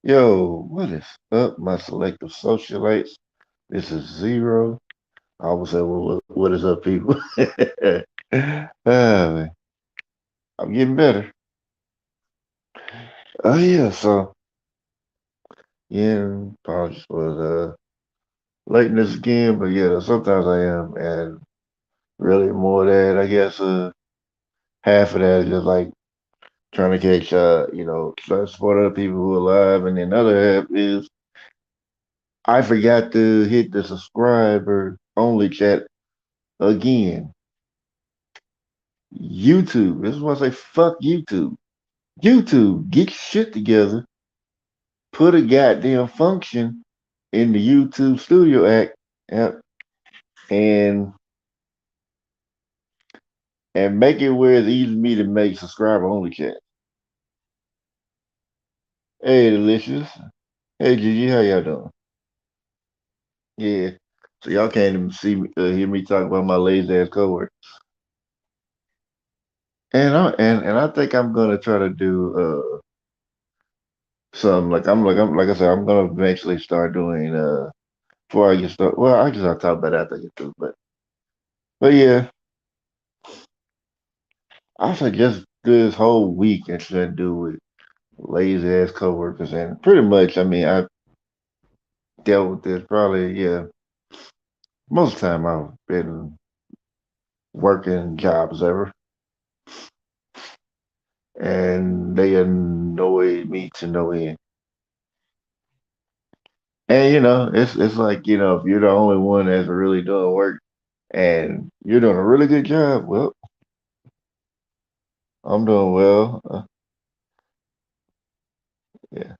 Yo, what is up, my selective socialites? This is Zero. I always say, well, what is up, people? Man, I'm getting better. Oh, yeah, so, yeah, apologies for the lateness again, but yeah, sometimes I am, and really more than, I guess, half of that is just like trying to catch, try to support other people who are alive, and then the other half is I forgot to hit the subscriber only chat again. YouTube. This is why I say fuck YouTube. YouTube, get your shit together. Put a goddamn function in the YouTube Studio app and and make it where it's easy for me to make subscriber only chat. Hey, delicious. Hey, Gigi, how y'all doing? Yeah. So y'all can't even see me, hear me talk about my lazy ass coworker. And I think I'm gonna try to do some like I said I'm gonna eventually start doing before I get started. Well, I just I'll talk about it after I get through, but yeah, I suggest this whole week it should do with lazy ass coworkers, and pretty much, I mean, I dealt with this probably, yeah, most of the time I've been working jobs ever, and they annoy me to no end. And it's like if you're the only one that's really doing work and you're doing a really good job, well, I'm doing well. Yeah,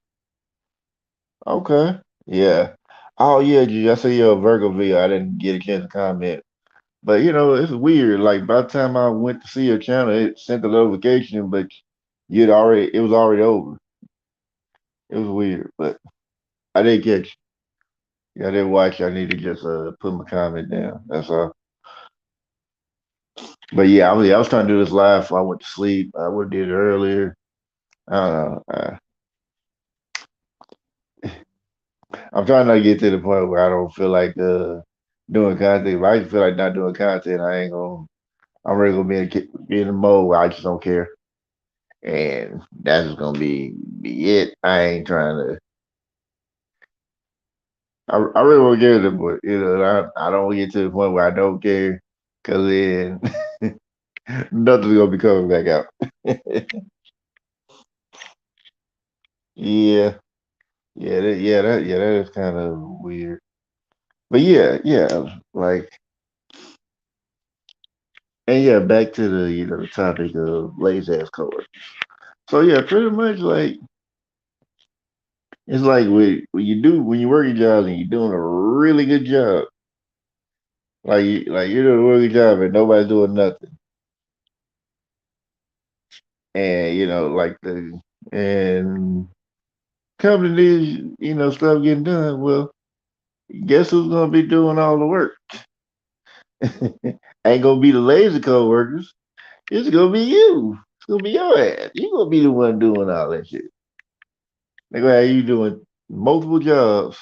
okay, yeah. Oh yeah, G, I see your Virgo video. I didn't get a chance to comment. But it's weird. Like by the time I went to see your channel, it sent the notification, but it was already over. It was weird, but I didn't catch. Yeah, I didn't watch. I need to just put my comment down. That's all. But yeah, I was trying to do this live before I went to sleep. I would have did it earlier. I don't know. I'm trying not to get to the point where I don't feel like doing content. If I feel like not doing content, I ain't gonna. I'm really gonna be in the mode where I just don't care, and that's just gonna be it. I ain't trying to. I really want to get it, but I don't want to get to the point where I don't care, cause then nothing's gonna be coming back out. Yeah, yeah, that is kind of weird. But yeah, like, and yeah, back to the the topic of lazy ass coworkers. So yeah, pretty much like it's like when you work your job and you're doing a really good job, like you're doing a really good job and nobody's doing nothing, and like the and company needs, stuff getting done. Well, guess who's gonna be doing all the work? Ain't gonna be the lazy co-workers. It's gonna be you. It's gonna be your ass. You gonna be the one doing all that shit. They gonna have you doing multiple jobs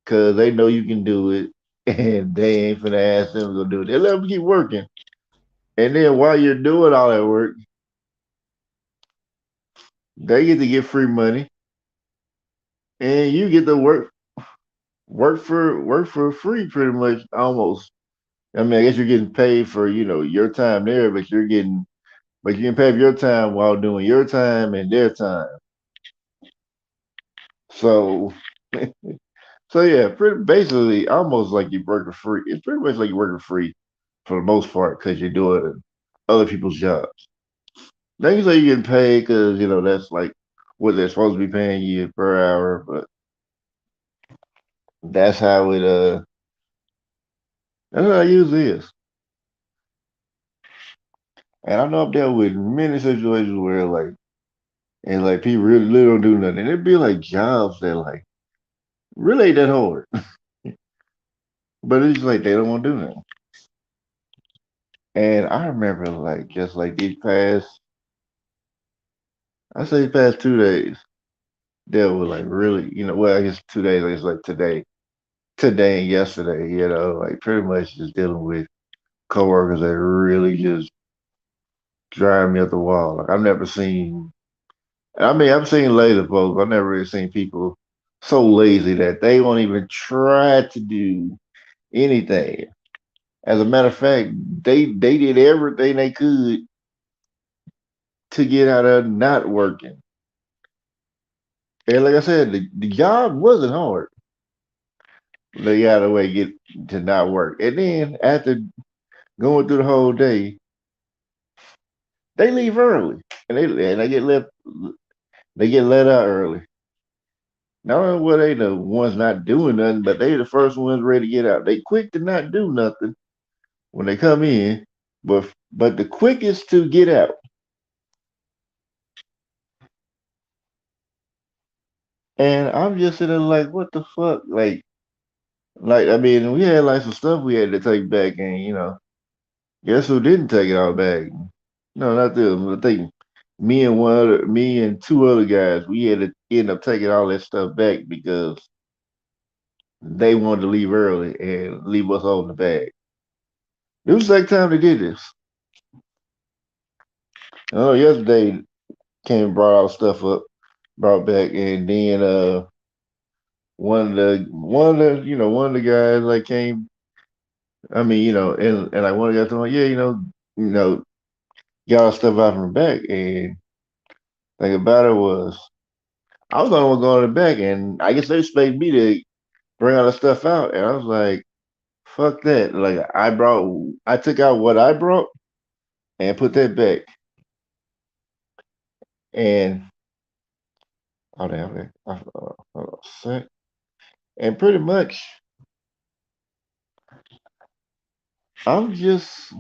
because they know you can do it, and they ain't finna ask them to go do it. They let them keep working, and then while you're doing all that work, they get to get free money, and you get to work for free, pretty much almost. I mean, I guess you're getting paid for your time there, but you can pay for your time while doing your time and their time. So so yeah, pretty basically almost like you work for free. It's pretty much like you work for free for the most part because you're doing other people's jobs. They can say you're getting paid because that's like what they're supposed to be paying you per hour, but that's how it usually is. And I know I've dealt with many situations where like people really don't do nothing. And it'd be like jobs that like really ain't that hard. But it's like they don't want to do nothing. And I remember like just like I say these past 2 days. dealt with like really, well, I guess 2 days, I guess like today and yesterday, like pretty much just dealing with coworkers that really just drive me up the wall. Like I've never seen, I mean, I've seen lazy folks. I've never really seen people so lazy that they won't even try to do anything. As a matter of fact, they did everything they could to get out of not working. And like I said, the job wasn't hard. They got a way to get to not work. And then after going through the whole day, they leave early. And they get let out early. Not only were they the ones not doing nothing, but they the first ones ready to get out. They quick to not do nothing when they come in, but the quickest to get out. And I'm just sitting there like, what the fuck? Like I mean, we had like some stuff we had to take back, and guess who didn't take it all back? No, not them. I think me and two other guys, we had to end up taking all that stuff back because they wanted to leave early and leave us holding the bag. It was the second time they did this. Oh, yesterday came and brought our stuff up, brought back, and then one of the guys like came. I mean, and like one of the guys told me, yeah, got our stuff out from the back, and thing about it was I was the only one going to the back, and I guess they expected me to bring all the stuff out, and I was like, fuck that. Like I took out what I brought and put that back, and oh damn, okay. Hold on a sec. And pretty much, I'm just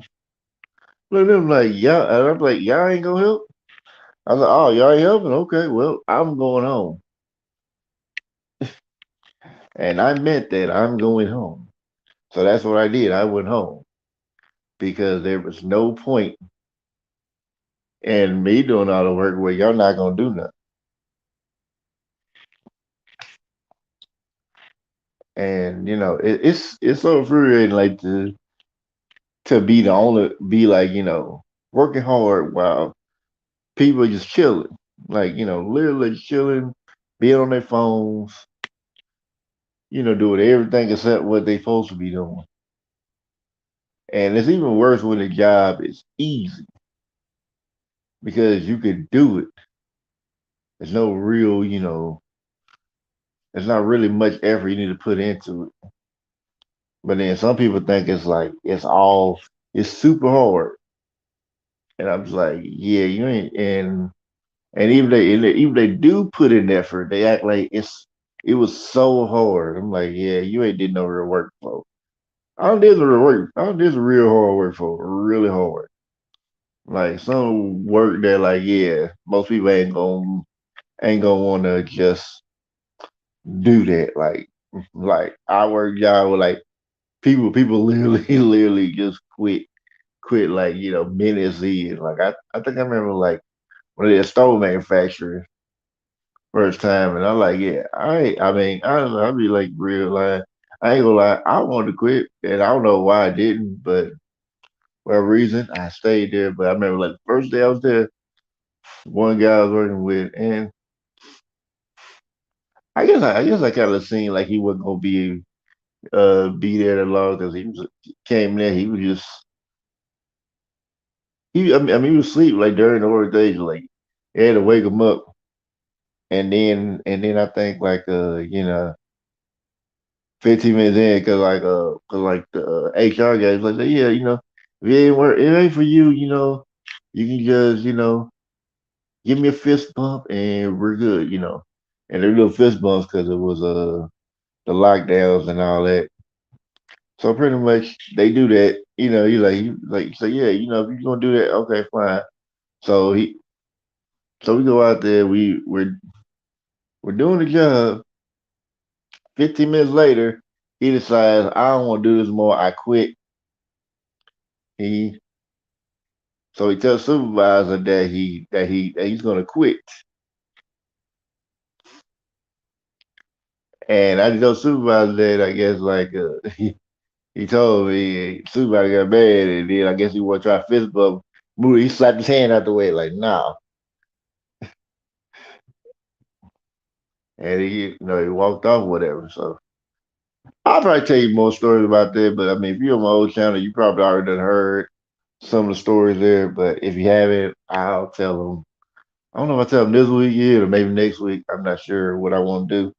looking at them like y'all, and I'm like, y'all ain't gonna help. I was like, oh, y'all ain't helping. Okay, well, I'm going home, and I meant that I'm going home. So that's what I did. I went home because there was no point in me doing all the work where y'all not gonna do nothing. And it's so infuriating, like to be the only be like working hard while people are just chilling, like literally chilling, being on their phones, doing everything except what they supposed to be doing. And it's even worse when the job is easy because you could do it. There's no real, there's not really much effort you need to put into it. But then some people think it's like it's super hard. And I'm just like, yeah, you ain't. And even they do put in effort, they act like it was so hard. I'm like, yeah, you ain't did no real work for. I don't did the real work. I don't did some real hard work for, really hard. Like some work that, like, yeah, most people ain't gonna want to just do that. Like I work job with like people literally literally just quit like minutes in. Like I think I remember like when they stove manufacturing first time, and I'm like, yeah, I mean, I don't know, I'll be like real like I ain't gonna lie, I wanted to quit, and I don't know why I didn't, but for a reason I stayed there. But I remember like the first day I was there, one guy I was working with, and I guess I kind of seen like he wasn't gonna be there that long because he came there, he was just he was asleep like during the orientation, like they had to wake him up, and then I think like 15 minutes in, cause like the HR guys like, yeah, if it ain't work, it ain't for you, you can just give me a fist bump and we're good, and they're little fist bumps because it was the lockdowns and all that. So pretty much they do that, you like say, yeah, if you're gonna do that, okay, fine. So we go out there, we're doing the job. 15 minutes later, he decides I don't want to do this more. I quit. He So he tells supervisor that he's gonna quit. And I just know supervisor did, I guess, like, he told me supervisor got mad, and then I guess he want to try fist bump. Move, he slapped his hand out the way, like, nah. And he walked off, whatever. So I'll probably tell you more stories about that. But I mean, if you're on my old channel, you probably already done heard some of the stories there. But if you haven't, I'll tell them. I don't know if I tell them this week yet or maybe next week. I'm not sure what I want to do.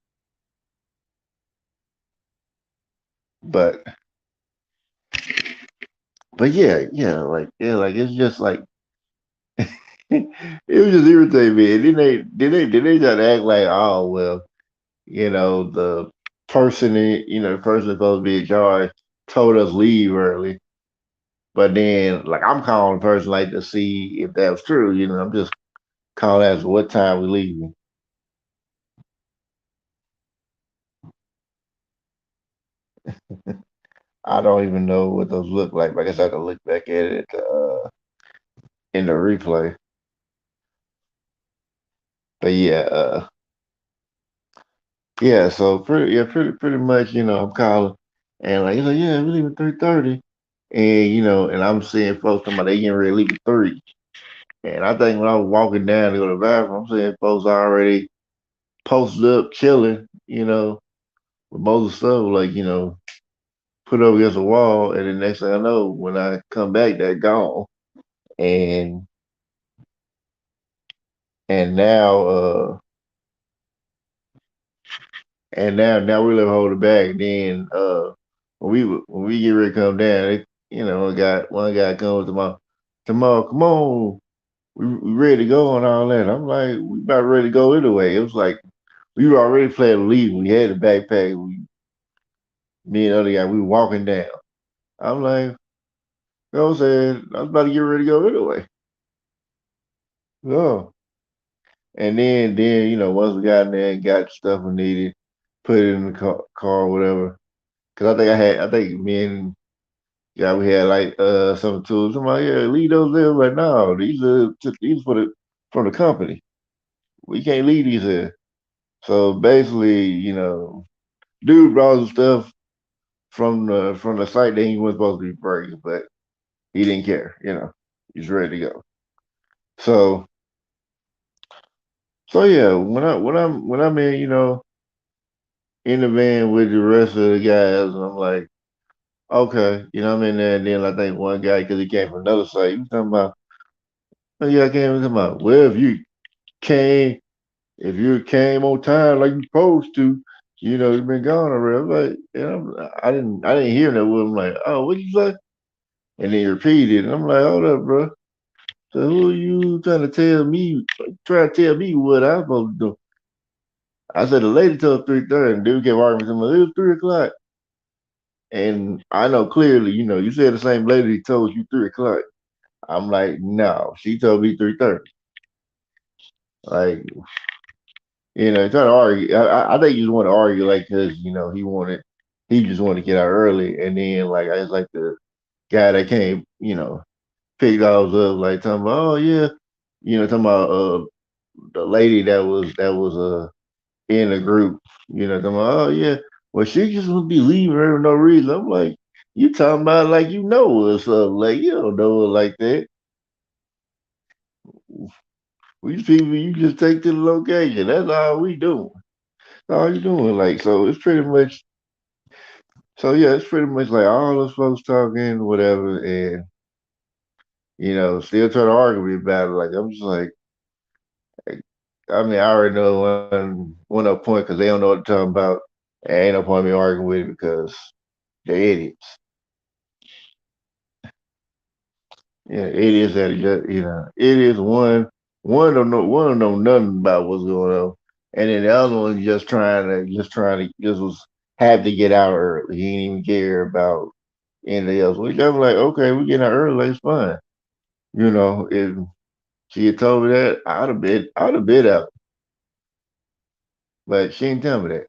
But like it's just like it was just irritating me. And then they try to act like, oh well, the the person that's supposed to be in charge told us leave early. But then, like, I'm calling the person like to see if that was true. I'm just calling as what time we leaving. I don't even know what those look like. I guess I have to look back at it in the replay. But yeah. So pretty much. I'm calling, and like he's like, yeah, we leave at 3:30, and I'm seeing folks talking about they getting ready to leave at 3. And I think when I was walking down to go to the bathroom, I'm seeing folks already posted up, chilling, with most of the stuff, like, put up against a wall. And the next thing I know, when I come back, they're gone. And and now now we live hold it back. Then when we get ready to come down, one guy comes tomorrow, come on, we ready to go and all that. I'm like, we about ready to go anyway. It was like we were already planning to leave. We had the backpack. Me and the other guy, we were walking down. I'm like, I'm saying, I was about to get ready to go anyway. Oh. And then once we got in there and got the stuff we needed, put it in the car or whatever. Cause I think me and yeah, we had like some tools. I'm like, yeah, leave those there. Like, no, these for the from the company. We can't leave these here. So basically, dude brought some stuff from the site that he wasn't supposed to be bringing, but he didn't care. He's ready to go. So yeah, when I'm in the van with the rest of the guys, and I'm like, okay, I'm in there, and then I think one guy, because he came from another site, he was talking about, oh yeah, I came, talking about, well, came, if you came on time like you supposed to, you've been gone already. I'm like, I didn't hear that. I'm like, oh, what you say? And then he repeated, and I'm like, hold up, bro. So who are you trying to tell me what I'm supposed to do? I said the lady told 3:30, and dude kept arguing with me. It was 3 o'clock. And I know clearly, you said the same lady told you 3 o'clock. I'm like, no, she told me 3:30. Like, trying to argue. I think you just want to argue, like, because he just wanted to get out early, and then like I was like the guy that came, picked ours up, like talking about, oh yeah, talking about the lady that was in the group, talking about, oh yeah, well she just would be leaving her for no reason. I'm like, you talking about like us, like you don't know her like that. We people you just take to the location. That's all we doing. That's all you doing. Like so, it's pretty much. So yeah, it's pretty much like all those folks talking, whatever, and still trying to argue with me about it. Like I'm just like, I mean, I already know one up point because they don't know what they're talking about. And ain't no point in me arguing with it because they're idiots. Yeah, idiots that just idiots. One don't know nothing about what's going on, and then the other one just was happy to get out early. He didn't even care about anything else. Which I'm like, okay, we getting out early, it's fine. If she had told me that, I'd have been out. But she didn't tell me that.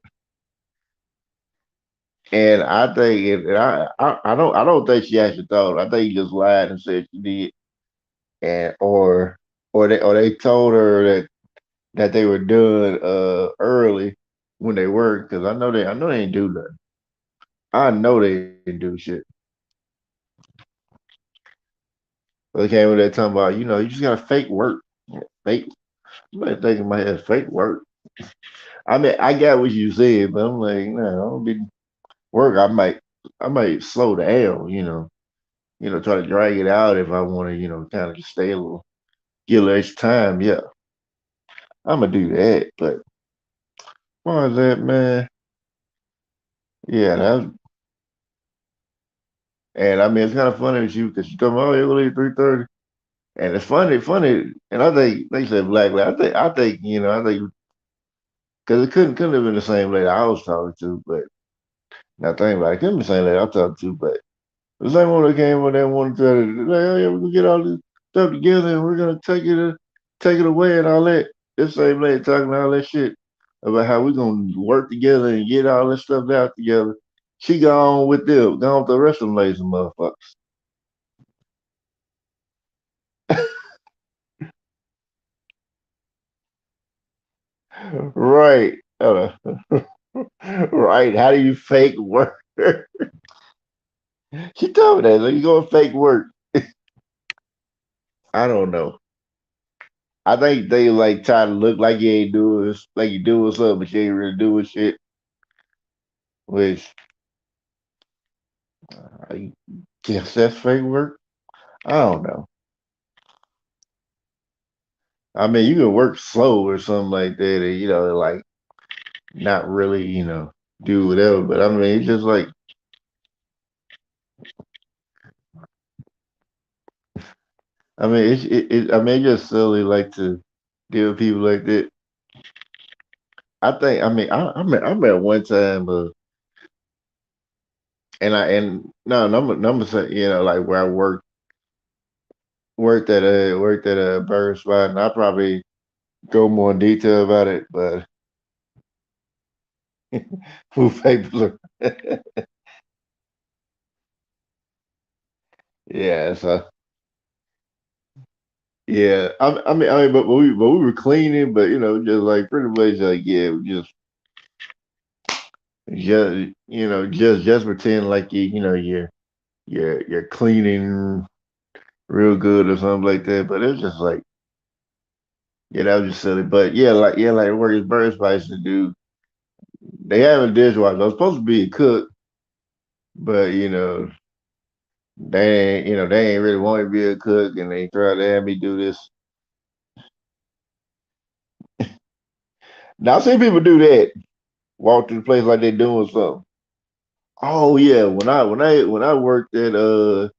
And I think and I don't think she actually thought. I think he just lied and said she did. And or they told her that they were done early when they work because I know they ain't do nothing. I know they didn't do shit. But they came with that talking about, you just gotta fake work. Fake. I'm like thinking in my head, fake work. I mean, I got what you said, but I'm like, no, I don't be work. I might slow down, try to drag it out if I want to, kind of just stay a little, get a little extra time. Yeah, I'm gonna do that. But as far as that, man, yeah, and I mean, it's kind of funny with you because you told me, oh, you'll leave 3:30, and it's funny, and I think they said black lady. I think because it couldn't have been the same lady I was talking to, but not thinking about it, couldn't be the same lady I talked to, but the same one that came when they wanted to like, oh yeah, we're gonna get all this stuff together and we're gonna take it away and all that. This same lady talking all that shit about how we're gonna work together and get all this stuff out together. She gone with them, gone with the rest of them ladies and motherfuckers. Right. Right. How do you fake work? She told me that. Like, you gonna fake work. I don't know. I think they like try to look like you ain't doing like you doing something, but you ain't really doing shit. Which I guess that's fake work. I don't know. I mean, you can work slow or something like that, and like not really, do whatever. But I mean, it's just like, I mean, I mean, it's just silly like to deal with people like that. I think, I mean, I met one time, and no, number say, like where I worked at a burger spot, and I probably go more in detail about it, but food papers are, yeah, so yeah. But we were cleaning, but just like pretty much like yeah, we just pretend like you're cleaning real good or something like that. But it's just like yeah, that was just silly. But like where his bird spice to do, they have a dishwasher. I was supposed to be a cook, but they ain't really want to be a cook, and they try to have me do this. Now I see people do that, walk to the place like they doing something. Oh yeah, when I worked at the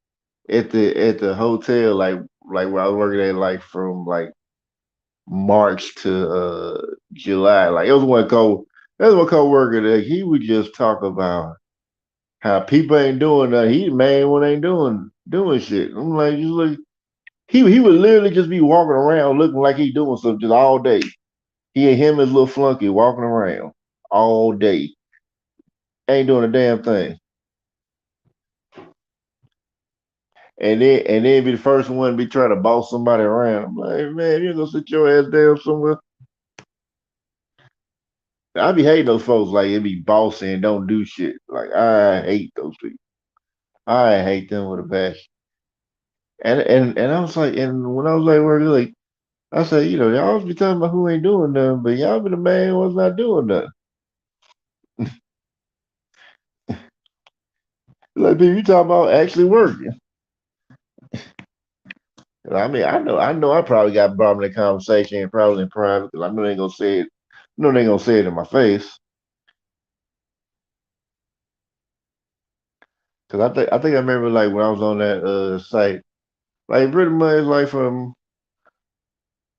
hotel, like where I was working at, like from like March to July, like it was one co there was one coworker that he would just talk about how people ain't doing that. He the main one ain't doing shit. I'm like, just like he would literally just be walking around looking like he doing something just all day. He and him and his little flunky walking around all day, ain't doing a damn thing. And then be the first one to be trying to boss somebody around. I'm like, man, you gonna sit your ass down somewhere. I be hating those folks like it be bossy and don't do shit. Like I hate those people. I hate them with a passion. And I was like, and when I was like working, like I said, y'all always be talking about who ain't doing nothing, but y'all be the man who's not doing nothing. Like people, you talking about actually working. I mean, I probably got brought in the conversation, probably in private, because I know they ain't gonna say it. No, they ain't gonna say it in my face. Because I think I remember like when I was on that site, like pretty much like from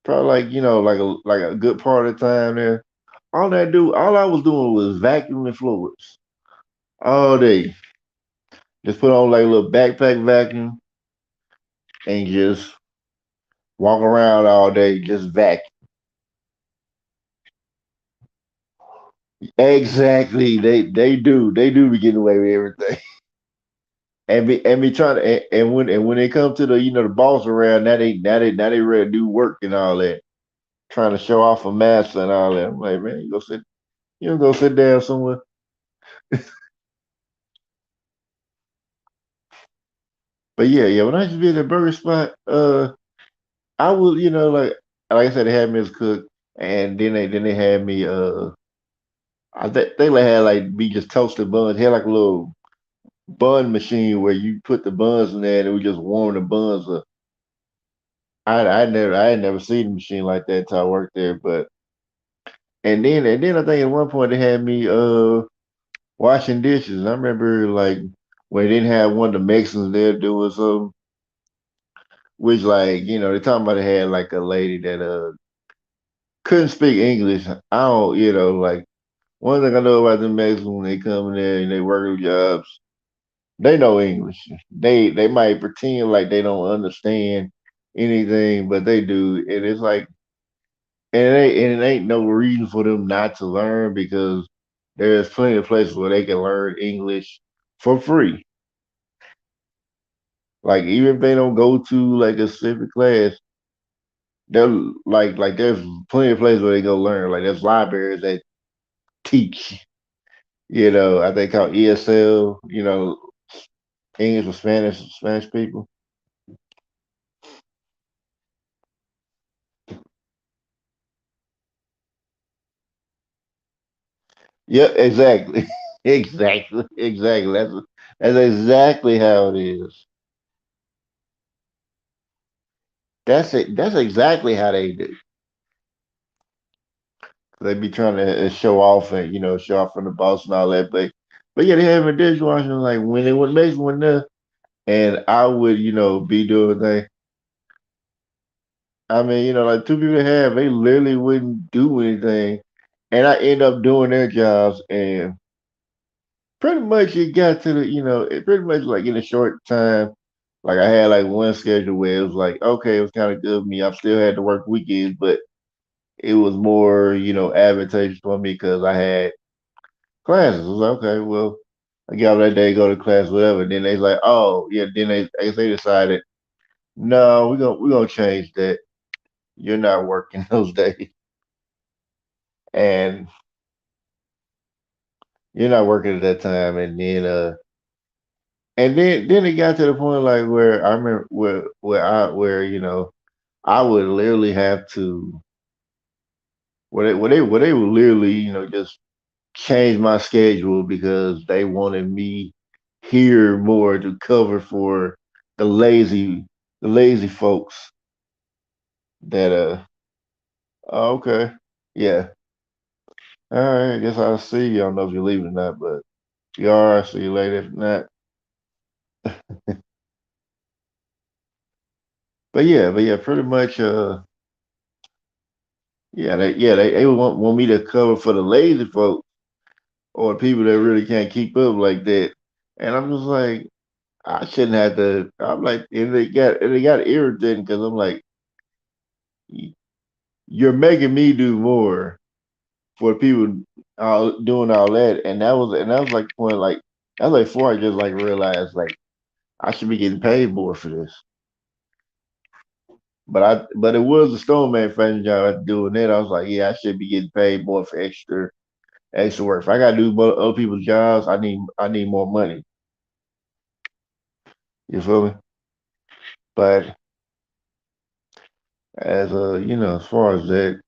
probably like like a good part of the time there. All I was doing was vacuuming floors all day. Just put on like a little backpack vacuum and just walk around all day, just vacuum. Exactly. They do be getting away with everything. And be trying to and when they come to the boss around, now they ready to do work and all that, trying to show off a master and all that. I'm like, man, you go sit. You know, go sit down somewhere. But yeah, yeah. When I used to be at the burger spot, I would, like I said, they had me as cook, and then they had me. They like had like me just toasted buns. They had like a little bun machine where you put the buns in there, and it would just warm the buns up. I had never seen a machine like that until I worked there. But and then I think at one point they had me washing dishes. And I remember like when they didn't have one of the Mexicans there doing something, which like they talking about they had like a lady that couldn't speak English. I don't like one thing I know about the Mexicans when they come in there and they work their jobs, they know English. They might pretend like they don't understand anything, but they do. And it's like and it ain't no reason for them not to learn because there's plenty of places where they can learn English for free. Like even if they don't go to like a specific class, they're like there's plenty of places where they go learn. Like there's libraries that teach. I think called ESL. English for Spanish people. Yeah, exactly, exactly. That's exactly how it is. That's it. That's exactly how they do. They be trying to show off and show off from the boss and all that. But yeah, they have a dishwasher like when they would make one there, and I would be doing things. I mean, like two people to have, they literally wouldn't do anything, and I end up doing their jobs, and pretty much it got to it pretty much like in a short time. Like I had like one schedule where it was like, okay, it was kind of good for me. I still had to work weekends, but it was more, advantageous for me because I had classes. It was like, okay, well, I get up that day, go to class, whatever. Then they like, oh yeah. Then I guess they decided, no, we're gonna change that. You're not working those days, and you're not working at that time. And then it got to the point like where I remember where I would literally have to where they would literally just change my schedule because they wanted me here more to cover for the lazy the lazy folks that oh, okay, yeah, all right, I guess I'll see you. I don't know if you're leaving or not, but you are. See you later if not. But yeah, pretty much they would want me to cover for the lazy folks or people that really can't keep up like that. And I'm just like, I shouldn't have to. I'm like, and they got irritating because I'm like, you're making me do more for people all doing all that, and that was like the point, like that was like before I just like realized like I should be getting paid more for this. But it was a stone manufacturing job after doing that. I was like, yeah, I should be getting paid more for extra work. If I gotta do other people's jobs, I need more money. You feel me? But as far as that,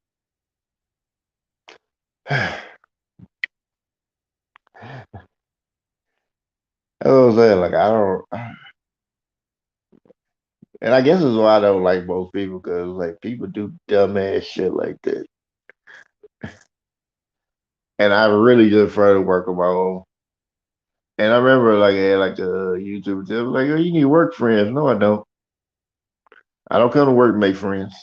as I was saying, like I don't, and I guess is why I don't like most people because like people do dumbass shit like that, and I really just prefer to work on my own. And I remember like I had like a YouTuber tell me like, "Oh, you need work friends." No, I don't. I don't come to work to make friends.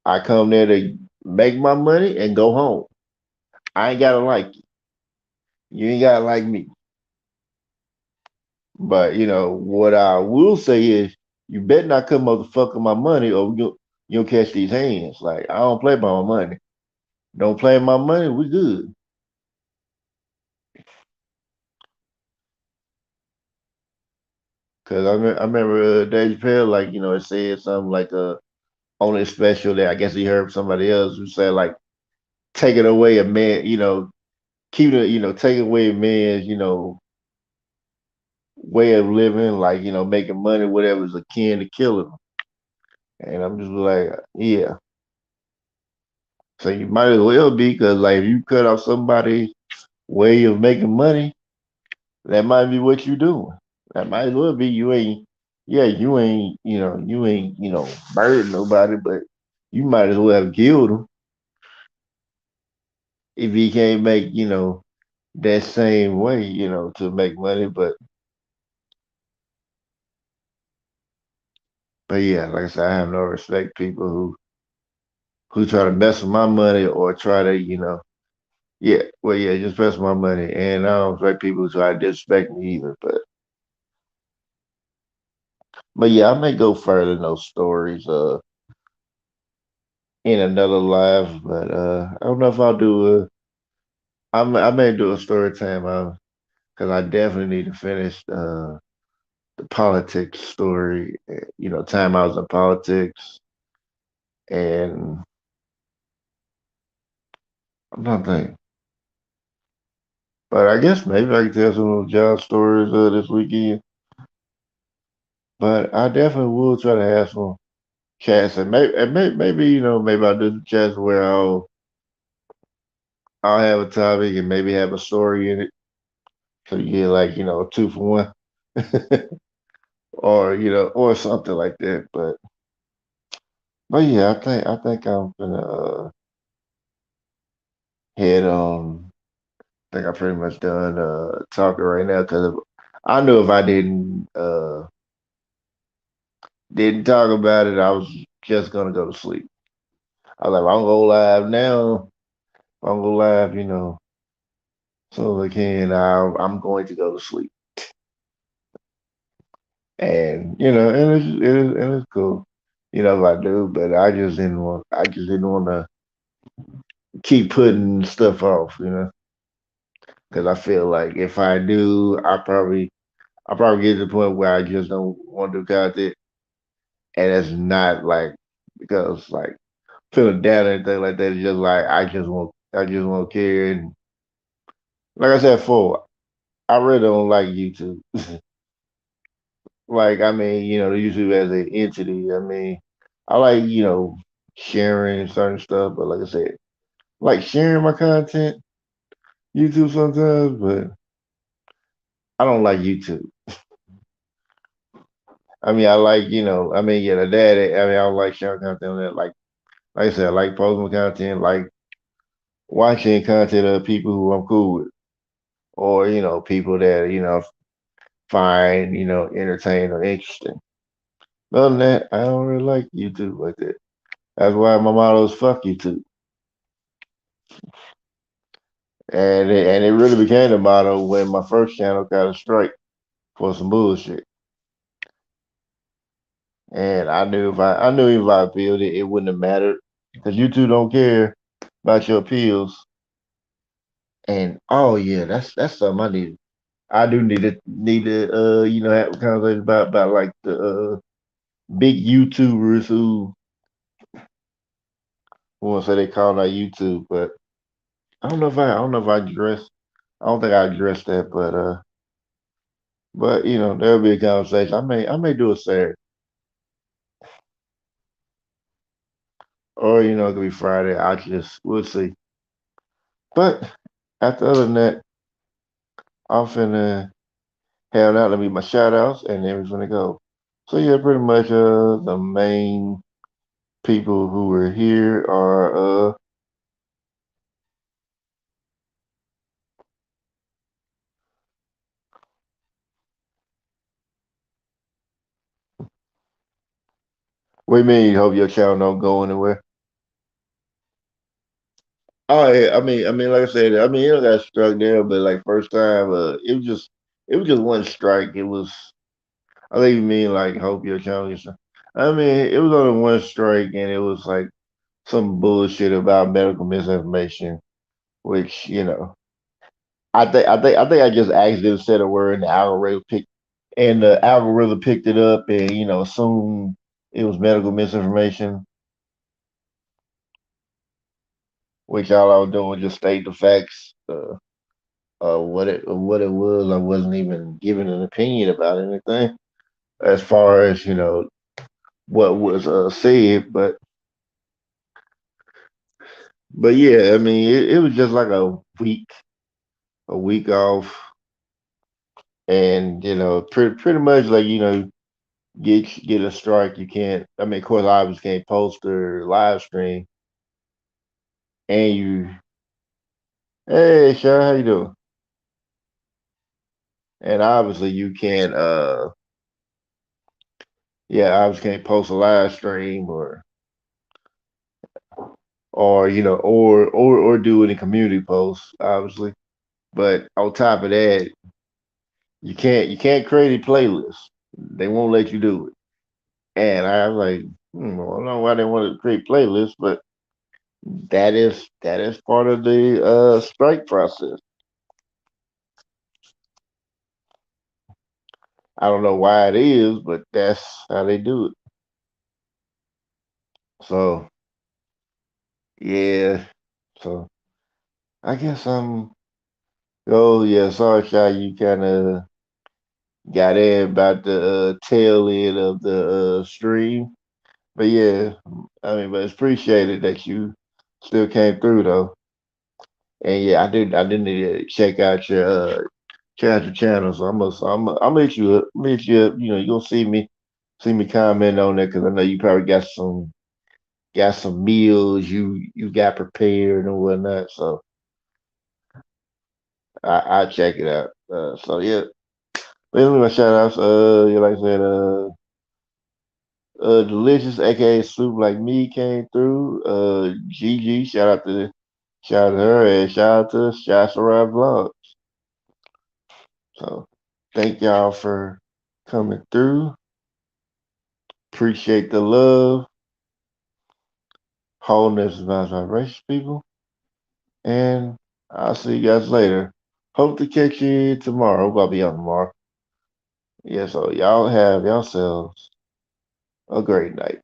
I come there to make my money and go home. I ain't gotta like you. You ain't gotta like me. But what I will say is, you better not come motherfucking my money, or you'll catch these hands. Like I don't play by my money. Don't play my money. We good. Cause I remember Dave Chappelle, like it said something like on his special that I guess he heard somebody else who said like taking away a man, keep it, taking away a man's, way of living, like, making money, whatever is akin to killing them. And I'm just like, yeah. So you might as well be, because like if you cut off somebody's way of making money, that might be what you're doing. That might as well be you ain't, yeah, you ain't, murdered nobody, but you might as well have killed him if he can't make, that same way, to make money. But yeah, like I said, I have no respect people who try to mess with my money or try to, yeah, well, yeah, just mess with my money. And I don't respect people who try to disrespect me either. But yeah, I may go further in those stories in another live, but I don't know if I'll do I may do a story time because I definitely need to finish the politics story. Time I was in politics, and I'm not thinking. But I guess maybe I can tell some of those job stories this weekend. But I definitely will try to have some chats, and maybe maybe I'll do the chats where I'll have a topic and maybe have a story in it, so you get like a two for one, or or something like that. But yeah, I think I'm gonna head on. I think I'm pretty much done talking right now because I knew if I didn't talk about it, I was just gonna go to sleep. I was like, I'm gonna go live now. I'm gonna go live, soon as I can. I'm going to go to sleep, and and it's cool, if I do. But I just didn't want to keep putting stuff off, because I feel like if I do, I probably get to the point where I just don't want to do content, and it's not like because like feeling down or anything like that. It's just like I just won't care. And like I said before, I really don't like YouTube. Like I mean, the YouTube as an entity. I mean, I like sharing certain stuff, but like I said, like sharing my content YouTube sometimes, but I don't like YouTube. I mean, I like I mean, yeah, the dad. I mean, I don't like sharing content on that. Like I said, I like posting content, like watching content of people who I'm cool with, or people that find entertaining or interesting. Other than that, I don't really like YouTube like that. That's why my motto is "fuck YouTube," and it really became the motto when my first channel got a strike for some bullshit. And I knew if I appealed it, it wouldn't have mattered because YouTube don't care about your appeals. And oh yeah, that's something I need. I do need to have a conversation about like the big YouTubers who want to say they call out YouTube, but I don't know if I address. I don't think I addressed that, but there'll be a conversation. I may do a Saturday, or it could be Friday. We'll see. But after other than that, I'm finna head out. Let me my shout outs, and then we're finna go. So yeah, pretty much the main people who were here are what do you mean? Hope your channel don't go anywhere. Oh yeah, I mean, like I said, I mean, it got struck down, but like first time, it was just one strike. It was, I think you mean like hope your channel. I mean, it was only one strike, and it was like some bullshit about medical misinformation, which I think I just accidentally said a word, and the algorithm picked it up, and assumed it was medical misinformation. which all I was doing was just state the facts, what it was. I wasn't even giving an opinion about anything as far as what was said, but yeah, I mean it was just like a week off, and pretty much like get a strike. You can't. I mean, of course, obviously can't post or live stream, and hey, Sean, how you doing? And obviously you can't. Yeah, obviously can't post a live stream or or do any community posts, obviously. But on top of that, you can't create a playlist. They won't let you do it. And I was like, I don't know why they want to create playlists, but that is part of the strike process. I don't know why it is, but that's how they do it. So yeah, so I guess I'm. Oh yeah, sorry, Shy, you kind of got in about the tail end of the stream, but yeah, I mean, but it's appreciated that you still came through though. And yeah, I did need to check out your channel. So I'm gonna hit you up. I'm gonna hit you up. You gonna see me comment on that because I know you probably got some meals you got prepared and whatnot. So I check it out. So yeah, let me my shout outs. Yeah, like I said, delicious, aka soup like me came through. Gigi, shout out to her, and shout out to Shots Around Vlog. So thank y'all for coming through. Appreciate the love, wholeness, and vibration, people. And I'll see you guys later. Hope to catch you tomorrow. Hope I'll be on tomorrow. Yeah, so y'all have yourselves a great night.